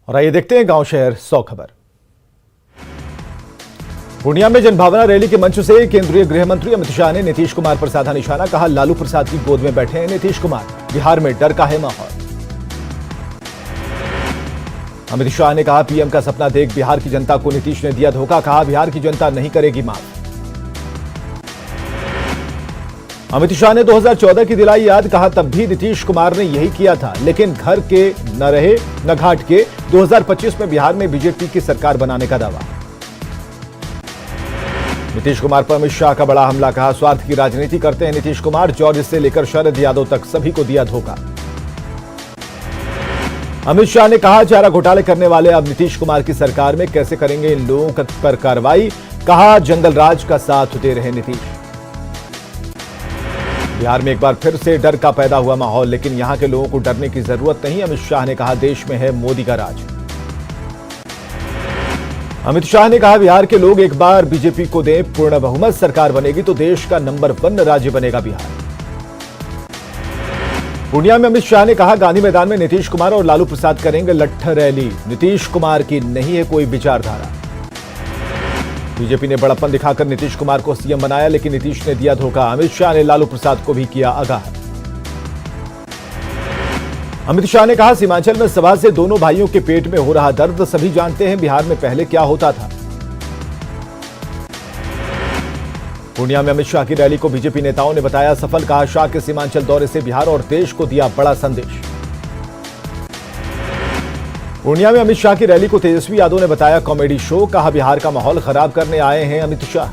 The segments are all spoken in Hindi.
और आइए देखते हैं गांव शहर 100 खबर। पूर्णिया में जनभावना रैली के मंच से केंद्रीय गृह मंत्री अमित शाह ने नीतीश कुमार पर साधा निशाना। कहा, लालू प्रसाद की गोद में बैठे हैं नीतीश कुमार, बिहार में डर का है माहौल। अमित शाह ने कहा, पीएम का सपना देख बिहार की जनता को नीतीश ने दिया धोखा। कहा, बिहार की जनता नहीं करेगी माफ। अमित शाह ने 2014 की दिलाई याद। कहा, तब भी नीतीश कुमार ने यही किया था, लेकिन घर के न रहे न घाट के। 2025 में बिहार में बीजेपी की सरकार बनाने का दावा। नीतीश कुमार पर अमित शाह का बड़ा हमला। कहा, स्वार्थ की राजनीति करते हैं नीतीश कुमार, जॉर्ज से लेकर शरद यादव तक सभी को दिया धोखा। अमित शाह ने कहा, चारा घोटाले करने वाले अब नीतीश कुमार की सरकार में कैसे करेंगे इन लोगों पर कार्रवाई। कहा, जंगल राज का साथ दे रहे नीतीश। बिहार में एक बार फिर से डर का पैदा हुआ माहौल, लेकिन यहां के लोगों को डरने की जरूरत नहीं। अमित शाह ने कहा, देश में है मोदी का राज। अमित शाह ने कहा, बिहार के लोग एक बार बीजेपी को दें, पूर्ण बहुमत सरकार बनेगी तो देश का नंबर 1 राज्य बनेगा बिहार। पूर्णिया में अमित शाह ने कहा, गांधी मैदान में नीतीश कुमार और लालू प्रसाद करेंगे लट्ठ रैली। नीतीश कुमार की नहीं है कोई विचारधारा। बीजेपी ने बड़प्पन दिखाकर नीतीश कुमार को सीएम बनाया, लेकिन नीतीश ने दिया धोखा। अमित शाह ने लालू प्रसाद को भी किया आगाह। अमित शाह ने कहा, सीमांचल में सभा से दोनों भाइयों के पेट में हो रहा दर्द सभी जानते हैं, बिहार में पहले क्या होता था। पूर्णिया में अमित शाह की रैली को बीजेपी नेताओं ने बताया सफल। कहा, शाह के सीमांचल दौरे से बिहार और देश को दिया बड़ा संदेश। पूर्णिया में अमित शाह की रैली को तेजस्वी यादव ने बताया कॉमेडी शो। कहा, बिहार का माहौल खराब करने आए हैं अमित शाह।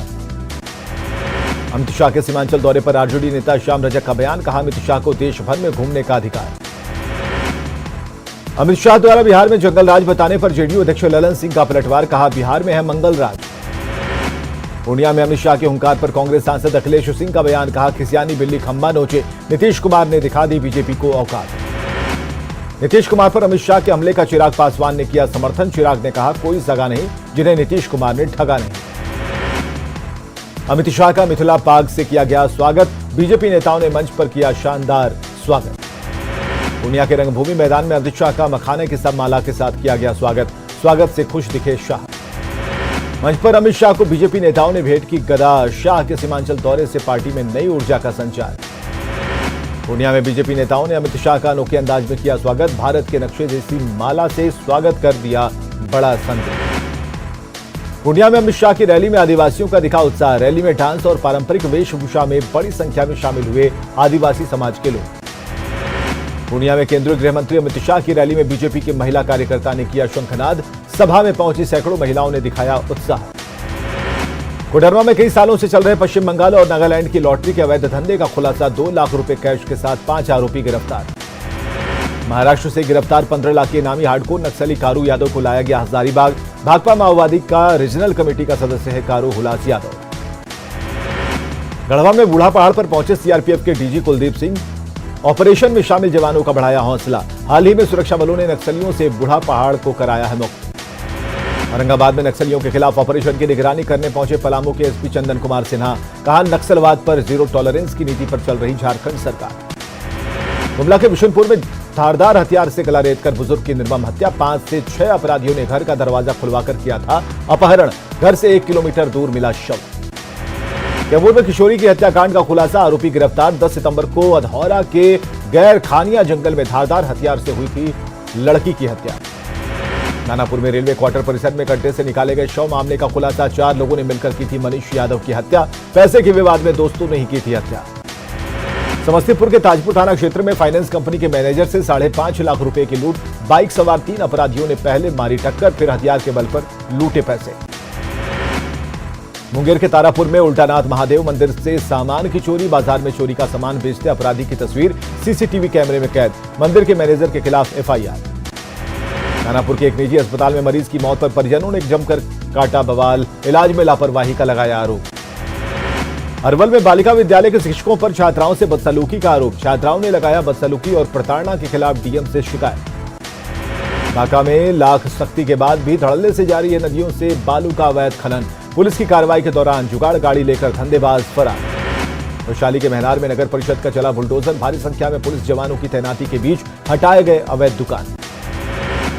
अमित शाह के सीमांचल दौरे पर आरजेडी नेता श्याम रजक का बयान। कहा, अमित शाह को देश भर में घूमने का अधिकार। अमित शाह द्वारा बिहार में जंगल राज बताने पर जेडीयू अध्यक्ष ललन सिंह का पलटवार। कहा, बिहार में है मंगल राज। पूर्णिया में अमित शाह के हुंकार पर कांग्रेस सांसद अखिलेश सिंह का बयान। कहा, खिसियानी बिल्ली खंबा नोचे, नीतीश कुमार ने दिखा दी बीजेपी को औकात। नीतीश कुमार पर अमित शाह के हमले का चिराग पासवान ने किया समर्थन। चिराग ने कहा, कोई सगा नहीं जिन्हें नीतीश कुमार ने ठगा नहीं। अमित शाह का मिथिला पाग से किया गया स्वागत। बीजेपी नेताओं ने मंच पर किया शानदार स्वागत। पूर्णिया के रंगभूमि मैदान में अमित शाह का मखाने की सब माला के साथ किया गया स्वागत। स्वागत से खुश दिखे शाह। मंच पर अमित शाह को बीजेपी नेताओं ने भेंट की गदा। शाह के सीमांचल दौरे से पार्टी में नई ऊर्जा का संचार। पूर्णिया में बीजेपी नेताओं ने अमित शाह का अनोखे अंदाज में किया स्वागत। भारत के नक्शे जैसी माला से स्वागत कर दिया बड़ा संदेश। पूर्णिया में अमित शाह की रैली में आदिवासियों का दिखा उत्साह। रैली में डांस और पारंपरिक वेशभूषा में बड़ी संख्या में शामिल हुए आदिवासी समाज के लोग। पूर्णिया में केंद्रीय गृह मंत्री अमित शाह की रैली में बीजेपी के महिला कार्यकर्ता ने किया शंखनाद। सभा में पहुंची सैकड़ों महिलाओं ने दिखाया उत्साह। कोडरमा में कई सालों से चल रहे पश्चिम बंगाल और नागालैंड की लॉटरी के अवैध धंधे का खुलासा। 2 लाख रुपए कैश के साथ 5 आरोपी गिरफ्तार। महाराष्ट्र से गिरफ्तार 15 लाख के इनामी हार्डकोर नक्सली कारू यादव को लाया गया हजारीबाग। भाकपा माओवादी का रीजनल कमेटी का सदस्य है कारू हुलास यादव। गढ़वा में बूढ़ा पहाड़ पर पहुंचे सीआरपीएफ के डीजी कुलदीप सिंह। ऑपरेशन में शामिल जवानों का बढ़ाया हौसला। हाल ही में सुरक्षा बलों ने नक्सलियों से बूढ़ा पहाड़ को कराया है मुक्त। औरंगाबाद में नक्सलियों के खिलाफ ऑपरेशन की निगरानी करने पहुंचे पलामू के एसपी चंदन कुमार सिन्हा। कहा, नक्सलवाद पर जीरो टॉलरेंस की नीति पर चल रही झारखंड सरकार। गुमला के बिशुनपुर में धारदार हथियार से गला रेतकर बुजुर्ग की निर्मम हत्या। 5 से 6 अपराधियों ने घर का दरवाजा खुलवाकर किया था अपहरण। घर से 1 किलोमीटर दूर मिला शव। कैमूर में किशोरी की हत्याकांड का खुलासा। आरोपी गिरफ्तार। 10 सितंबर को अधौरा के गैर खानिया जंगल में धारदार हथियार से हुई थी लड़की की हत्या। नानापुर में रेलवे क्वार्टर परिसर में गड्ढे से निकाले गए शव मामले का खुलासा। 4 लोगों ने मिलकर की थी मनीष यादव की हत्या। पैसे के विवाद में दोस्तों ने ही की थी हत्या। समस्तीपुर के ताजपुर थाना क्षेत्र में फाइनेंस कंपनी के मैनेजर से 5.5 लाख रुपए की लूट। बाइक सवार 3 अपराधियों ने पहले मारी टक्कर, फिर हथियार के बल पर लूटे पैसे। मुंगेर के तारापुर में उल्टानाथ महादेव मंदिर से सामान की चोरी। बाजार में चोरी का सामान बेचते अपराधी की तस्वीर सीसीटीवी कैमरे में कैद। मंदिर के मैनेजर के खिलाफ एफआईआर। दानापुर के एक निजी अस्पताल में मरीज की मौत पर परिजनों ने जमकर काटा बवाल। इलाज में लापरवाही का लगाया आरोप। अरवल में बालिका विद्यालय के शिक्षकों पर छात्राओं से बदसलूकी का आरोप। छात्राओं ने लगाया बदसलूकी और प्रताड़ना के खिलाफ डीएम से शिकायत। ढाका में लाख सख्ती के बाद भी धड़ल्ले से जारी है नदियों से बालू का अवैध खनन। पुलिस की कार्रवाई के दौरान जुगाड़ गाड़ी लेकर धंधेबाज फरार। वैशाली के महनार में नगर परिषद का चला बुलडोजर। भारी संख्या में पुलिस जवानों की तैनाती के बीच हटाए गए अवैध दुकान।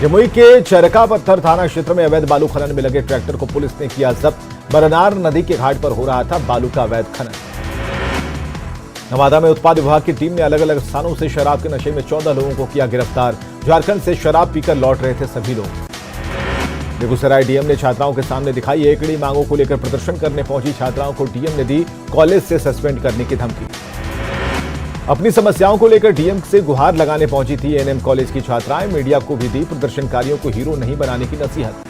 जमुई के चरका पत्थर थाना क्षेत्र में अवैध बालू खनन में लगे ट्रैक्टर को पुलिस ने किया जब्त। बरनार नदी के घाट पर हो रहा था बालू का अवैध खनन। नवादा में उत्पाद विभाग की टीम ने अलग अलग स्थानों से शराब के नशे में 14 लोगों को किया गिरफ्तार। झारखंड से शराब पीकर लौट रहे थे सभी लोग। बेगूसराय डीएम ने छात्राओं के सामने दिखाई एकड़ी मांगों को लेकर प्रदर्शन करने पहुंची छात्राओं को डीएम ने दी कॉलेज से सस्पेंड करने की धमकी। अपनी समस्याओं को लेकर डीएम से गुहार लगाने पहुंची थी एएनएम कॉलेज की छात्राएं। मीडिया को भी दी प्रदर्शनकारियों को हीरो नहीं बनाने की नसीहत।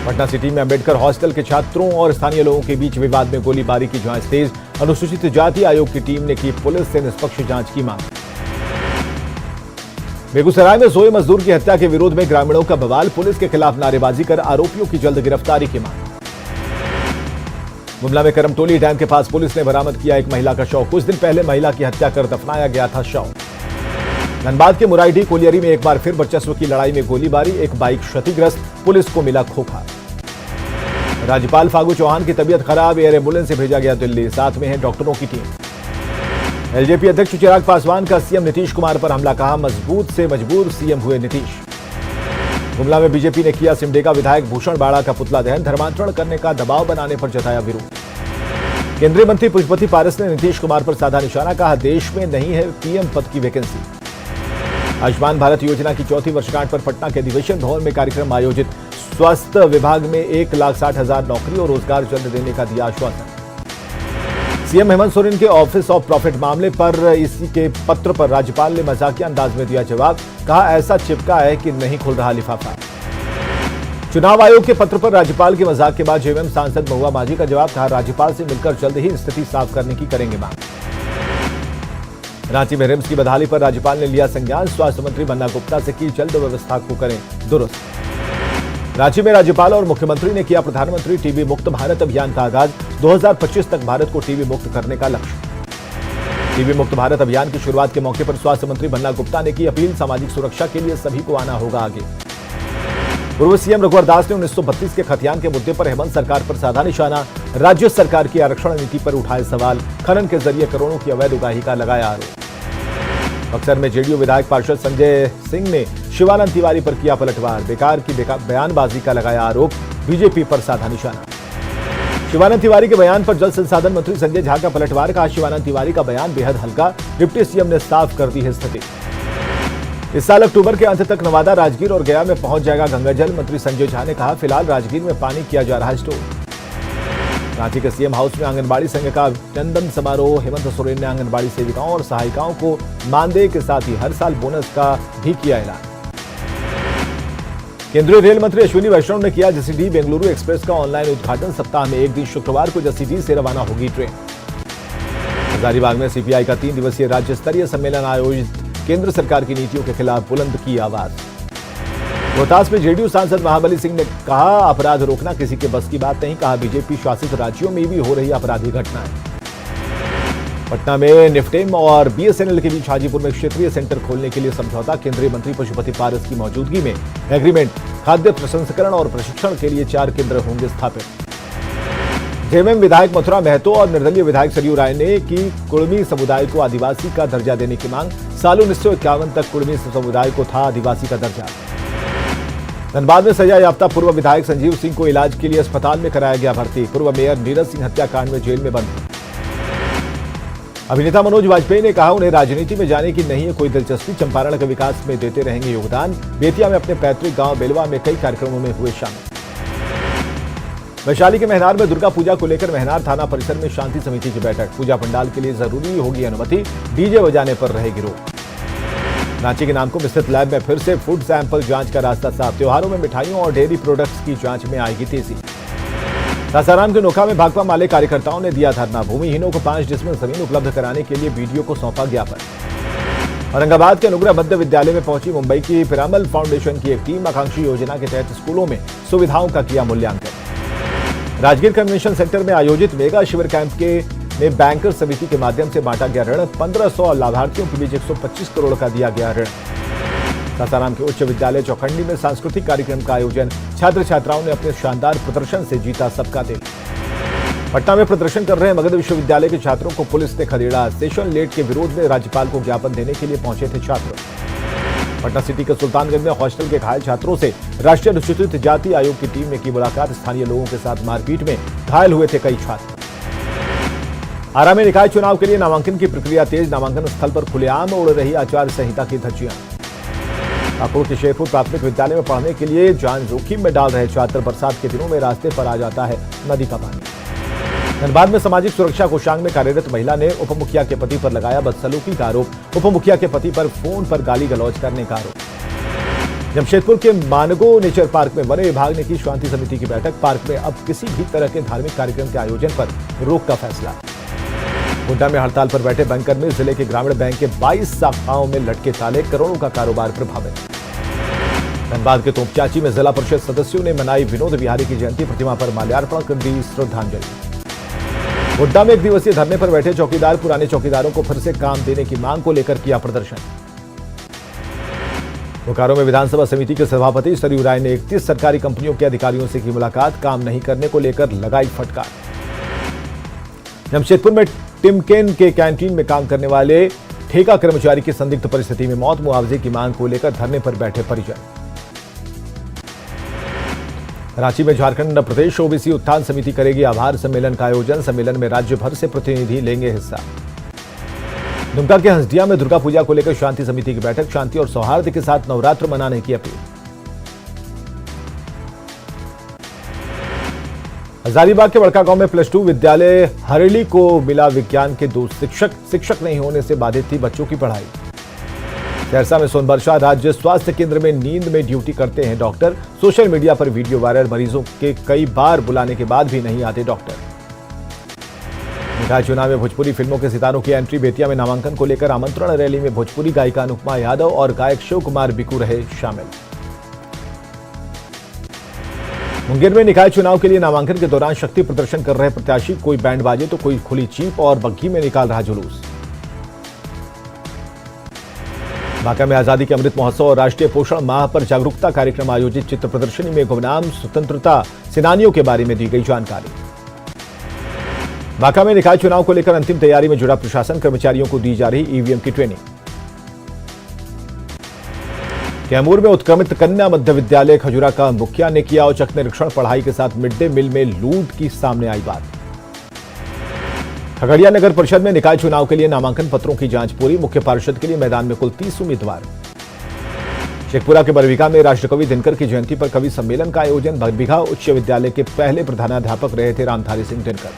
पटना सिटी में अंबेडकर हॉस्टल के छात्रों और स्थानीय लोगों के बीच विवाद में गोलीबारी की जांच तेज। अनुसूचित जाति आयोग की टीम ने की पुलिस से निष्पक्ष जांच की मांग। बेगूसराय में सोए मजदूर की हत्या के विरोध में ग्रामीणों का बवाल। पुलिस के खिलाफ नारेबाजी कर आरोपियों की जल्द गिरफ्तारी की मांग। गुमला में करमटोली डैम के पास पुलिस ने बरामद किया एक महिला का शव। कुछ दिन पहले महिला की हत्या कर दफनाया गया था शव। धनबाद के मुराइडी कोलियरी में एक बार फिर वर्चस्व की लड़ाई में गोलीबारी। एक बाइक क्षतिग्रस्त, पुलिस को मिला खोखा। राज्यपाल फागू चौहान की तबीयत खराब, एयर एम्बुलेंस से भेजा गया दिल्ली। साथ में है डॉक्टरों की टीम। एलजेपी अध्यक्ष चिराग पासवान का सीएम नीतीश कुमार पर हमला, कहा मजबूत से मजबूर सीएम हुए नीतीश। गुमला में बीजेपी ने किया सिमडेगा विधायक भूषण बाड़ा का पुतला दहन। धर्मांतरण करने का दबाव बनाने पर जताया विरोध। केंद्रीय मंत्री पुष्पति पारस ने नीतीश कुमार पर साधा निशाना, कहा देश में नहीं है पीएम पद की वैकेंसी। आयुष्मान भारत योजना की चौथी वर्षगांठ पर पटना के अधिवेशन भवन में कार्यक्रम आयोजित। स्वास्थ्य विभाग में 1,60,000 नौकरी और रोजगार जल्द देने का दिया आश्वासन। सीएम हेमंत सोरेन के ऑफिस ऑफ प्रॉफिट मामले पर इसी के पत्र पर राज्यपाल ने मजाकिया अंदाज में दिया जवाब, कहा ऐसा चिपका है कि नहीं खुल रहा लिफाफा। चुनाव आयोग के पत्र पर राज्यपाल के मजाक के बाद जेएमएम सांसद महुआ माझी का जवाब, कहा राज्यपाल से मिलकर जल्द ही स्थिति साफ करने की करेंगे मांग। रांची में रिम्स की बदहाली पर राज्यपाल ने लिया संज्ञान। स्वास्थ्य मंत्री बन्ना गुप्ता से की जल्द व्यवस्था को करें दुरुस्त। रांची में राज्यपाल और मुख्यमंत्री ने किया प्रधानमंत्री टीबी मुक्त भारत अभियान का आगाज। 2025 तक भारत को टीबी मुक्त करने का लक्ष्य। टीबी मुक्त भारत अभियान की शुरुआत के मौके पर स्वास्थ्य मंत्री बन्ना गुप्ता ने की अपील, सामाजिक सुरक्षा के लिए सभी को आना होगा आगे। पूर्व सीएम रघुवर दास ने 1932 के खतियान के मुद्दे पर हेमंत सरकार पर साधा निशाना। राज्य सरकार की आरक्षण नीति पर उठाए सवाल। खनन के जरिए करोड़ों की अवैध उगाही का लगाया आरोप। बक्सर में जेडीयू विधायक पार्षद संजय सिंह ने शिवानंद तिवारी पर किया पलटवार। बेकार की बयानबाजी का लगाया आरोप। बीजेपी पर साधा निशाना। शिवानंद तिवारी के बयान पर जल संसाधन मंत्री संजय झा का पलटवार, कहा शिवानंद तिवारी का बयान बेहद हल्का। डिप्टी सीएम ने साफ कर दी है स्थिति। इस साल अक्टूबर के अंत तक नवादा, राजगीर और गया में पहुंच जाएगा गंगाजल। मंत्री संजय झा ने कहा फिलहाल राजगीर में पानी किया जा रहा है स्टोर। रांची के सीएम हाउस में आंगनबाड़ी संघ का अभिनंदन समारोह। हेमंत सोरेन ने आंगनबाड़ी सेविकाओं और सहायिकाओं को मानदेय के साथ ही हर साल बोनस का भी किया ऐलान। केंद्रीय रेल मंत्री अश्विनी वैष्णव ने किया जसीडीह बेंगलुरु एक्सप्रेस का ऑनलाइन उद्घाटन। सप्ताह में एक दिन शुक्रवार को जसीडीह से रवाना होगी ट्रेन। हजारीबाग में सीपीआई का 3 दिवसीय राज्य स्तरीय सम्मेलन आयोजित। केंद्र सरकार की नीतियों के खिलाफ बुलंद की आवाज। रोहतास में जेडीयू सांसद महाबली सिंह ने कहा अपराध रोकना किसी के बस की बात नहीं। कहा बीजेपी शासित राज्यों में भी हो रही अपराधी घटनाएं। पटना में निफ्टेम और बीएसएनएल के बीच हाजीपुर में क्षेत्रीय सेंटर खोलने के लिए समझौता। केंद्रीय मंत्री पशुपति पारस की मौजूदगी में एग्रीमेंट। खाद्य प्रसंस्करण और प्रशिक्षण के लिए 4 केंद्र होंगे स्थापित। जेएमएम विधायक मथुरा महतो और निर्दलीय विधायक सरयू राय ने की कुर्मी समुदाय को आदिवासी का दर्जा देने की मांग। साल 1951 तक कुर्मी समुदाय को था आदिवासी का दर्जा। धनबाद में सजा याफ्ता पूर्व विधायक संजीव सिंह को इलाज के लिए अस्पताल में कराया गया भर्ती। पूर्व मेयर नीरज सिंह हत्याकांड में जेल में बंद। अभिनेता मनोज वाजपेयी ने कहा उन्हें राजनीति में जाने की नहीं है कोई दिलचस्पी। चंपारण के विकास में देते रहेंगे योगदान। बेतिया में अपने पैतृक गांव बेलवा में कई कार्यक्रमों में हुए शामिल। वैशाली के महनार में दुर्गा पूजा को लेकर महनार थाना परिसर में शांति समिति की बैठक। पूजा पंडाल के लिए जरूरी होगी अनुमति। डीजे बजाने पर रहेगी रोक। रांची के नामकुम स्थित लैब में फिर से फूड सैंपल जांच का रास्ता साफ। त्योहारों में मिठाइयों और डेयरी प्रोडक्ट्स की जांच में आएगी तेजी। सासाराम के नोखा में भाकपा माले कार्यकर्ताओं ने दिया धरना। भूमिहीनों को 5 डिसमिल जमीन उपलब्ध कराने के लिए बीडीओ को सौंपा ज्ञापन। औरंगाबाद के अनुग्रह मध्य विद्यालय में पहुंची मुंबई की पिरामल फाउंडेशन की एक टीम। आकांक्षी योजना के तहत स्कूलों में सुविधाओं का किया मूल्यांकन। राजगीर कन्वेंशन सेंटर में आयोजित मेगा शिविर कैंप में बैंकर समिति के माध्यम से बांटा गया ऋण। 1500 लाभार्थियों के बीच 125 करोड़ का दिया गया ऋण। सासाराम के उच्च विद्यालय चौखंडी में सांस्कृतिक कार्यक्रम का आयोजन। छात्र छात्राओं ने अपने शानदार प्रदर्शन से जीता सबका दिल। पटना में प्रदर्शन कर रहे मगध विश्वविद्यालय के छात्रों को पुलिस ने खदेड़ा। सेशन लेट के विरोध में राज्यपाल को ज्ञापन देने के लिए पहुंचे थे छात्र। पटना सिटी के सुल्तानगंज में हॉस्टल के घायल छात्रों से राष्ट्रीय अनुसूचित जाति आयोग की टीम ने की मुलाकात। स्थानीय लोगों के साथ मारपीट में घायल हुए थे कई छात्र। आरा में निकाय चुनाव के लिए नामांकन की प्रक्रिया तेज। नामांकन स्थल पर खुलेआम उड़ रही आचार संहिता की धज्जियां। काकोड़ के शेरपुर प्राथमिक विद्यालय में पढ़ने के लिए जान जोखिम में डाल रहे छात्र। बरसात के दिनों में रास्ते पर आ जाता है नदी का पानी। धनबाद में सामाजिक सुरक्षा कोषांग में कार्यरत महिला ने उपमुखिया के पति पर लगाया बदसलूकी का आरोप। उपमुखिया के पति पर फोन पर गाली गलौज करने का आरोप। जमशेदपुर के मानगो नेचर पार्क में वन विभाग ने की शांति समिति की बैठक। पार्क में अब किसी भी तरह के धार्मिक कार्यक्रम के आयोजन पर रोक का फैसला। गोड्डा में हड़ताल पर बैठे बैंकर में जिले के ग्रामीण बैंक के 22 शाखाओं में लटके ताले। करोड़ों का कारोबार प्रभावित। धनबाद के तोपचाची में जिला परिषद सदस्यों ने मनाई विनोद बिहारी की जयंती। प्रतिमा पर माल्यार्पण कर दी श्रद्धांजलि। गोड्डा में एक दिवसीय धरने पर बैठे चौकीदार पुराने चौकीदारों को फिर से काम देने की मांग को लेकर किया प्रदर्शन। बोकारो में विधानसभा समिति के सभापति सरयू राय ने 31 सरकारी कंपनियों के अधिकारियों से की मुलाकात। काम नहीं करने को लेकर लगाई फटकार। जमशेदपुर में टिमकेन के कैंटीन में काम करने वाले ठेका कर्मचारी की संदिग्ध परिस्थिति में मौत। मुआवजे की मांग को लेकर धरने पर बैठे परिजन। रांची में झारखंड प्रदेश ओबीसी उत्थान समिति करेगी आभार सम्मेलन का आयोजन। सम्मेलन में राज्य भर से प्रतिनिधि लेंगे हिस्सा। दुमका के हंसदिया में दुर्गा पूजा को लेकर शांति समिति की बैठक। शांति और सौहार्द के साथ नवरात्र मनाने की अपील। हजारीबाग के बड़का गांव में +2 विद्यालय हरेली को मिला विज्ञान के 2 शिक्षक नहीं होने से बाधित थी बच्चों की पढ़ाई। सहरसा में सोनबरसा राज्य स्वास्थ्य केंद्र में नींद में ड्यूटी करते हैं डॉक्टर। सोशल मीडिया पर वीडियो वायरल। मरीजों के कई बार बुलाने के बाद भी नहीं आते डॉक्टर। निकाय चुनाव में भोजपुरी फिल्मों के सितारों की एंट्री। बेतिया में नामांकन को लेकर आमंत्रण रैली में भोजपुरी गायिका अनुपमा यादव और गायक शिव कुमार बिकू रहे शामिल। मुंगेर में निकाय चुनाव के लिए नामांकन के दौरान शक्ति प्रदर्शन कर रहे प्रत्याशी। कोई बैंड बाजे तो कोई खुली जीप और बग्घी में निकाल रहा जुलूस। बांका में आजादी के अमृत महोत्सव और राष्ट्रीय पोषण माह पर जागरूकता कार्यक्रम आयोजित। चित्र प्रदर्शनी में गुमनाम स्वतंत्रता सेनानियों के बारे में दी गई जानकारी। बांका में निकाय चुनाव को लेकर अंतिम तैयारी में जुड़ा प्रशासन। कर्मचारियों को दी जा रही ईवीएम की ट्रेनिंग। कैमूर में उत्क्रमित कन्या मध्य विद्यालय खजुरा का मुखिया ने किया औचक निरीक्षण। पढ़ाई के साथ मिड डे मील में लूट की सामने आई बात। खगड़िया नगर परिषद में निकाय चुनाव के लिए नामांकन पत्रों की जांच पूरी। मुख्य पार्षद के लिए मैदान में कुल 30 उम्मीदवार। शेखपुरा के बरबीघा में राष्ट्रकवि दिनकर की जयंती पर कवि सम्मेलन का आयोजन। बरबीघा उच्च विद्यालय के पहले प्रधानाध्यापक रहे थे रामधारी सिंह दिनकर।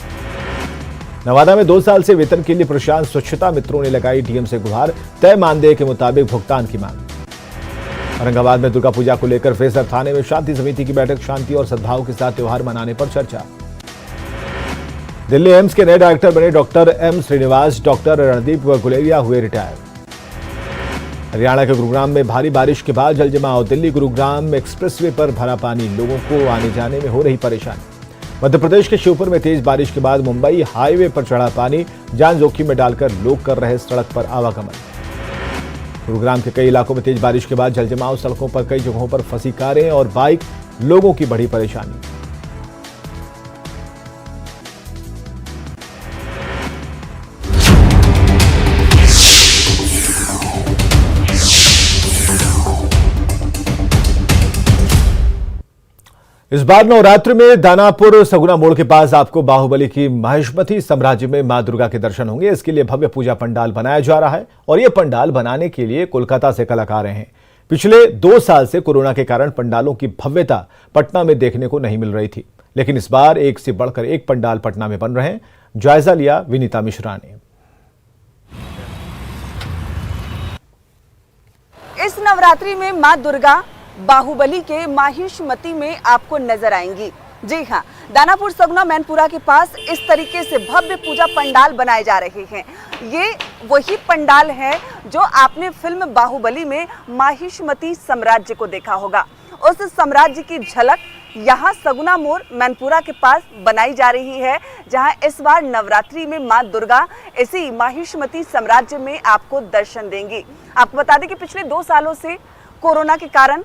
नवादा में 2 साल से वेतन के लिए परेशान स्वच्छता मित्रों ने लगाई डीएम से गुहार। तय मानदेय के मुताबिक भुगतान की मांग। औरंगाबाद में दुर्गा पूजा को लेकर फैसर थाने में शांति समिति की बैठक। शांति और सद्भाव के साथ त्योहार मनाने पर चर्चा। दिल्ली एम्स के नए डायरेक्टर बने doctor M Srinivas. Doctor Randeep Guleria हुए रिटायर। हरियाणा के गुरुग्राम में भारी बारिश के बाद जलजमाव। दिल्ली गुरुग्राम एक्सप्रेसवे पर भरा पानी। लोगों को आने जाने में हो रही परेशानी। मध्य प्रदेश के श्योपुर में तेज बारिश के बाद मुंबई हाईवे पर चढ़ा पानी। जान जोखिम में डालकर लोग कर रहे सड़क पर आवागमन। गुरुग्राम के कई इलाकों में तेज बारिश के बाद जलजमाव। सड़कों पर कई जगहों पर फंसी कारें और बाइक। लोगों की बड़ी परेशानी। इस बार नवरात्र में दानापुर सगुना मोड़ के पास आपको बाहुबली की महिष्मती साम्राज्य में मां दुर्गा के दर्शन होंगे। इसके लिए भव्य पूजा पंडाल बनाया जा रहा है और यह पंडाल बनाने के लिए कोलकाता से कलाकार हैं। पिछले 2 साल से कोरोना के कारण पंडालों की भव्यता पटना में देखने को नहीं मिल रही थी, लेकिन इस बार एक से बढ़कर एक पंडाल पटना में बन रहे हैं। जायजा लिया विनीता मिश्रा ने। इस नवरात्रि में मां दुर्गा बाहुबली के महिष्मती में आपको नजर आएंगी। जी हाँ, दानापुर सगुना मैनपुरा के पास इस तरीके से भव्य पूजा पंडाल बनाए जा रहे हैं। ये वही पंडाल है जो आपने फिल्म बाहुबली में महिष्मती साम्राज्य को देखा होगा। उस साम्राज्य की झलक यहाँ सगुना मोड़ मैनपुरा के पास बनाई जा रही है, जहाँ इस बार नवरात्रि में मां दुर्गा इसी महिष्मती साम्राज्य में आपको दर्शन देंगी। आपको बता दें कि पिछले 2 सालों से कोरोना के कारण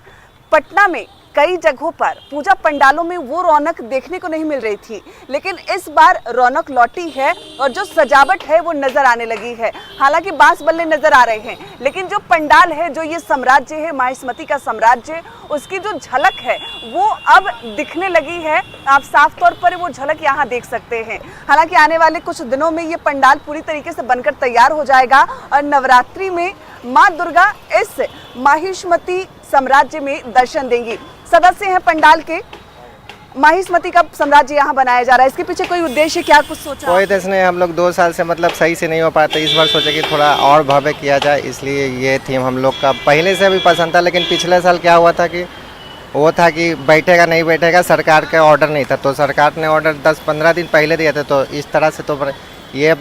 पटना में कई जगहों पर पूजा पंडालों में वो रौनक देखने को नहीं मिल रही थी, लेकिन इस बार रौनक लौटी है और जो सजावट है वो नजर आने लगी है। हालांकि बांस बल्ले नजर आ रहे हैं, लेकिन जो पंडाल है, जो ये साम्राज्य है माहिष्मती का साम्राज्य, उसकी जो झलक है वो अब दिखने लगी है। आप साफ तौर पर वो झलक यहाँ देख सकते हैं। हालांकि आने वाले कुछ दिनों में ये पंडाल पूरी तरीके से बनकर तैयार हो जाएगा और नवरात्रि में माँ दुर्गा इस माहिष्मती साम्राज्य में दर्शन देंगी। सदस्य हैं पंडाल के, माहिष्मती का साम्राज्य यहाँ बनाया जा रहा है। इसके पीछे कोई उद्देश्य, क्या कुछ सोचा? कोई उद्देश्य नहीं, हम लोग 2 साल से मतलब सही से नहीं हो पाते। इस बार सोचे कि थोड़ा और भव्य किया जाए, इसलिए ये थीम हम लोग का पहले से भी पसंद था। लेकिन पिछले साल क्या हुआ था कि वो था कि बैठेगा नहीं बैठेगा, सरकार का ऑर्डर नहीं था, तो सरकार ने ऑर्डर 10-15 दिन पहले दिया था। तो इस तरह से तो ये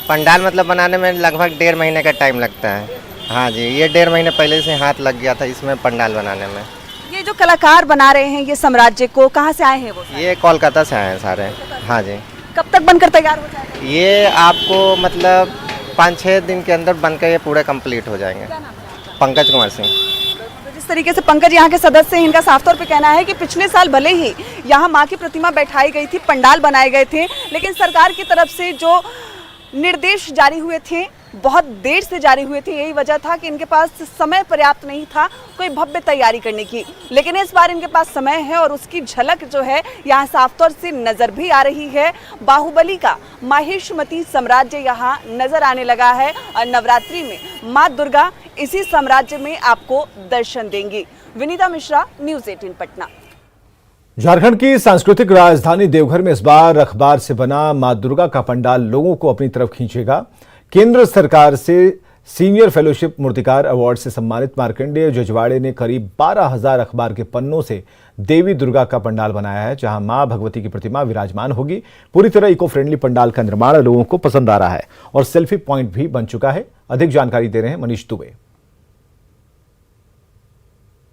पंडाल मतलब बनाने में लगभग 1.5 महीने का टाइम लगता है। हाँ जी, ये 1.5 महीने पहले से हाथ लग गया था इसमें पंडाल बनाने में। ये जो कलाकार बना रहे हैं ये साम्राज्य को, कहाँ से आए हैं वो? ये कोलकाता से आए हैं सारे। हाँ जी। कब तक बनकर तैयार हो जाएगा? ये आपको मतलब 5-6 दिन के अंदर बनकर ये पूरे कंप्लीट हो जाएंगे। पंकज कुमार सिंह। जिस तरीके से पंकज यहाँ के सदस्य हैं, इनका साफ तौर पे कहना है कि पिछले साल भले ही यहाँ माँ की प्रतिमा बैठाई गई थी, पंडाल बनाए गए थे, लेकिन सरकार की तरफ से जो निर्देश जारी हुए थे बहुत देर से जारी हुए थे। यही वजह था कि इनके पास समय पर्याप्त नहीं था कोई भव्य तैयारी करने की। लेकिन इस बार इनके पास समय है और उसकी झलक जो है यहाँ साफ तौर से नजर भी आ रही है। बाहुबली का माहिष्मती साम्राज्य यहाँ नजर आने लगा है और नवरात्रि में माँ दुर्गा इसी साम्राज्य में आपको दर्शन देंगी। विनीता मिश्रा, न्यूज़ 18 पटना। झारखंड की सांस्कृतिक राजधानी देवघर में इस बार अखबार से बना मां दुर्गा का पंडाल लोगों को अपनी तरफ खींचेगा। केंद्र सरकार से सीनियर फेलोशिप मूर्तिकार अवार्ड से सम्मानित मार्कंडेय जजवाड़े ने करीब 12,000 अखबार के पन्नों से देवी दुर्गा का पंडाल बनाया है, जहां मां भगवती की प्रतिमा विराजमान होगी। पूरी तरह इको फ्रेंडली पंडाल का निर्माण लोगों को पसंद आ रहा है और सेल्फी पॉइंट भी बन चुका है। अधिक जानकारी दे रहे हैं मनीष दुबे।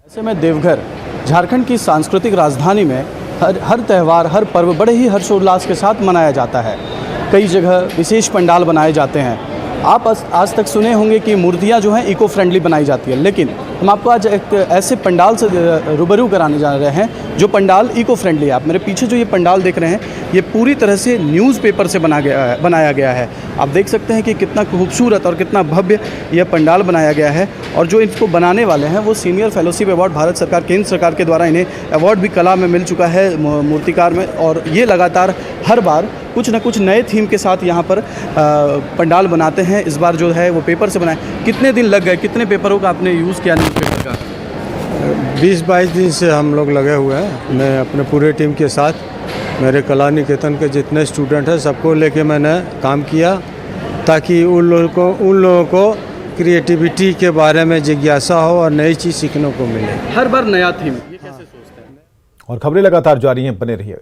ऐसे में देवघर झारखंड की सांस्कृतिक राजधानी में हर त्यौहार, हर पर्व बड़े ही हर्षोल्लास के साथ मनाया जाता है। कई जगह विशेष पंडाल बनाए जाते हैं। आप आज तक सुने होंगे कि मूर्तियां जो हैं इको फ्रेंडली बनाई जाती है, लेकिन हम आपको आज एक ऐसे पंडाल से रूबरू कराने जा रहे हैं जो पंडाल इको फ्रेंडली है। आप मेरे पीछे जो ये पंडाल देख रहे हैं, ये पूरी तरह से न्यूज़पेपर से बनाया गया है। आप देख सकते हैं कि कितना खूबसूरत और कितना भव्य यह पंडाल बनाया गया है। और जो इसको बनाने वाले हैं वो सीनियर फेलोशिप अवार्ड भारत सरकार, केंद्र सरकार के द्वारा इन्हें अवार्ड भी कला में मिल चुका है, मूर्तिकार में। और ये लगातार हर बार कुछ न कुछ नए थीम के साथ यहाँ पर पंडाल बनाते हैं। इस बार जो है वो पेपर से बनाए। कितने दिन लग गए, कितने पेपरों का आपने यूज़ किया न्यूज़पेपर का? 20-22 दिन से हम लोग लगे हुए हैं। मैं अपने पूरे टीम के साथ, मेरे कला निकेतन के जितने स्टूडेंट हैं सबको लेके मैंने काम किया, ताकि उन लोगों को क्रिएटिविटी के बारे में जिज्ञासा हो और नई चीज़ सीखने को मिले। हर बार नया थीम, ये कैसे सोचते हैं? और खबरें लगातार जारी हैं, बने रहिए।